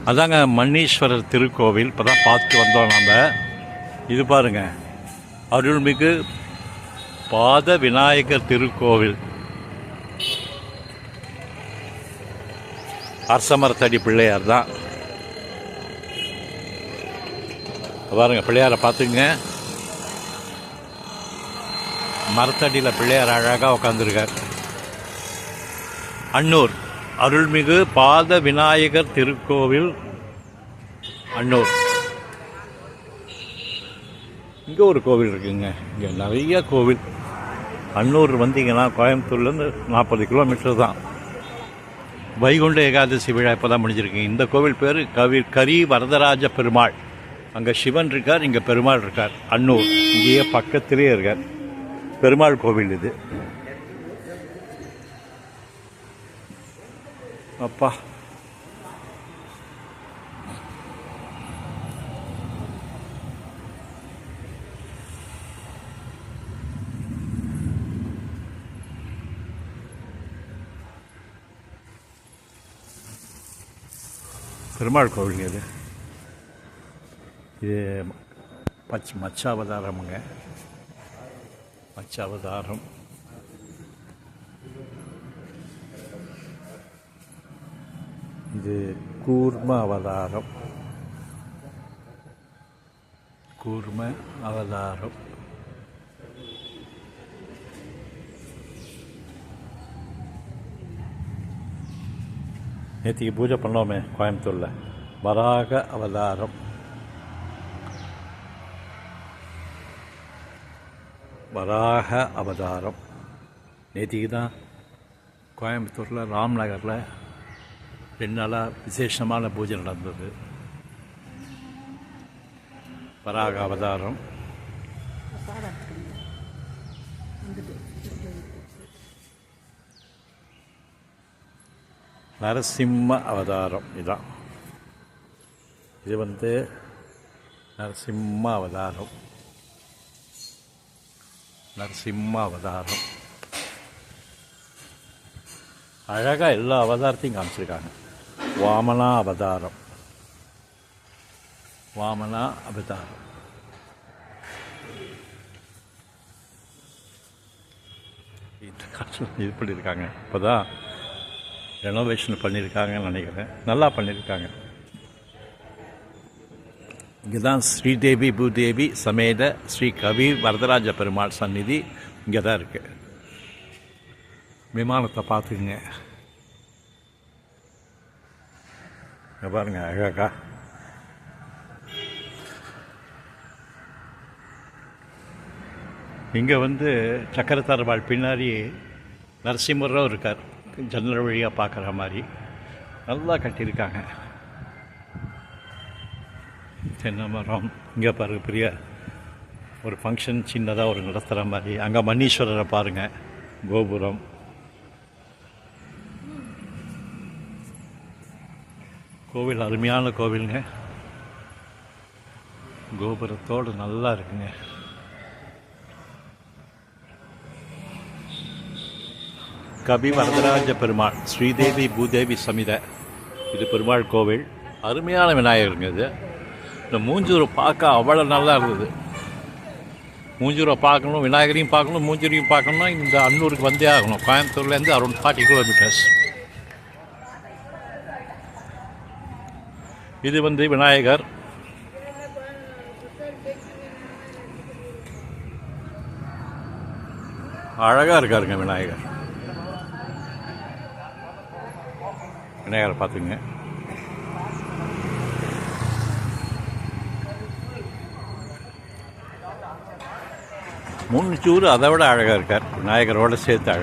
அதாங்க மன்னீஸ்வரர் திருக்கோவில். இப்போ தான் பார்த்து வந்தோம் நம்ம. இது பாருங்க, அருள்மிகு பாத விநாயகர் திருக்கோவில். அரசமரத்தடி பிள்ளையார் தான் பாருங்க. பிள்ளையாரை பார்த்துங்க, மரத்தடியில் பிள்ளையார் அழகாக உட்காந்துருக்கார். அன்னூர் அருள்மிகு பாத விநாயகர் திருக்கோவில் அன்னூர். இங்கே ஒரு கோவில் இருக்குங்க. இங்கே நிறைய கோவில். அன்னூர் வந்தீங்கன்னா கோயம்புத்தூர்லேருந்து 40 கிலோமீட்டர் தான். வைகுண்ட ஏகாதசி விழா இப்போ தான் முடிஞ்சிருக்குங்க. இந்த கோவில் பேர் கரி வரதராஜ பெருமாள். அங்கே சிவன் இருக்கார், இங்கே பெருமாள் இருக்கார். அன்னூர் இங்கேயே பக்கத்திலே இருக்கார். பெருமாள் கோவில் இது. அப்பா, பெருமாள் கோவில் இது. இது மச்சாவதாரமுங்க. மச்சாவதாரம். இது கூர்ம அவதாரம். கூர்ம அவதாரம். நேற்றுக்கு பூஜை பண்ணோமே கோயம்புத்தூரில். வராக அவதாரம். வராக அவதாரம் நேற்றுக்கு தான் கோயம்புத்தூரில் ராம்நகரில் 2 நாளாக விசேஷமான பூஜை நடந்தது. வராக அவதாரம். நரசிம்ம அவதாரம். இதுதான். இது வந்து நரசிம்ம அவதாரம். நரசிம்ம அவதாரம். அழகாக எல்லா அவதாரத்தையும் காமிச்சிருக்காங்க. வாமனா அவதாரம். வாமனா அவதாரம். இது பண்ணியிருக்காங்க. இப்போ தான் ரெனோவேஷன் பண்ணியிருக்காங்கன்னு நினைக்கிறேன். நல்லா பண்ணியிருக்காங்க. இங்கே தான் ஸ்ரீதேவி பூதேவி சமேத ஸ்ரீ கவி வரதராஜ பெருமாள் சந்நிதி இங்கே தான் இருக்குது. விமானத்தை பார்த்துக்குங்க. இங்கே பாருங்க அழகா. இங்கே வந்து சக்கரத்தாழ்வாள் பின்னாடி நரசிம்மரும் இருக்கார். ஜன்னல் வழியாக பார்க்குற மாதிரி நல்லா கட்டியிருக்காங்க. தென்னை மரம். இங்கே பாருங்கள், பெரிய ஒரு ஃபங்க்ஷன் சின்னதாக ஒரு நடத்துகிற மாதிரி. அங்கே மன்னீஸ்வரரை பாருங்கள், கோபுரம். கோவில் அருமையான கோவிலுங்க. கோபுரத்தோடு நல்லா இருக்குங்க. கவி வரதராஜ பெருமாள் ஸ்ரீதேவி பூதேவி சமித. இது பெருமாள் கோவில். அருமையான விநாயகருங்க இது. இந்த மூஞ்சூரை பார்க்க அவ்வளோ நல்லா இருந்தது. மூஞ்சூரை பார்க்கணும், விநாயகரையும் பார்க்கணும், மூஞ்சூரையும் பார்க்கணும்னா இந்த அன்னூருக்கு வந்தே ஆகணும். கோயம்புத்தூர்லேருந்து அரௌண்ட் 40 கிலோமீட்டர்ஸ். இது வந்து விநாயகர். அழகாக இருக்காருங்க விநாயகர். விநாயகரை பார்த்துங்க. மூஞ்சூர் அதை விட அழகாக இருக்கார். விநாயகரோடு சேர்த்து அழகாக.